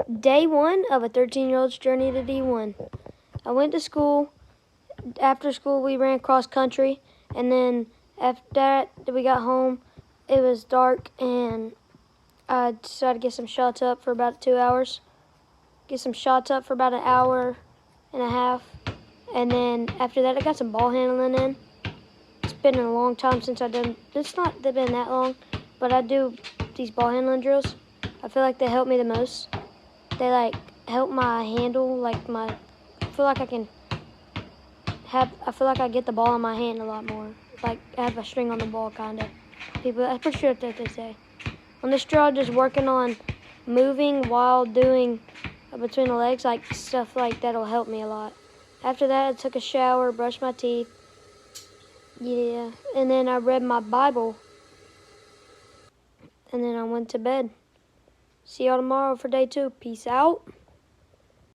Day one of a 13-year-old's journey to D1. I went to school. After school, we ran cross country, and then after that, we got home. It was dark, and I decided to get some shots up for about 2 hours. Get some shots up for about an hour and a half, and then after that, I got some ball handling in. It's been a long time since I've done. It's not been that long, but I do these ball handling drills. I feel like they help me the most. They like help my handle, like my. I feel like I get the ball in my hand a lot more. Like I have a string on the ball, kind of. I'm pretty sure that's what they say. On this drill, I'm just working on moving while doing between the legs, like stuff like that'll help me a lot. After that, I took a shower, brushed my teeth. Yeah, and then I read my Bible. And then I went to bed. See y'all tomorrow for day 2. Peace out.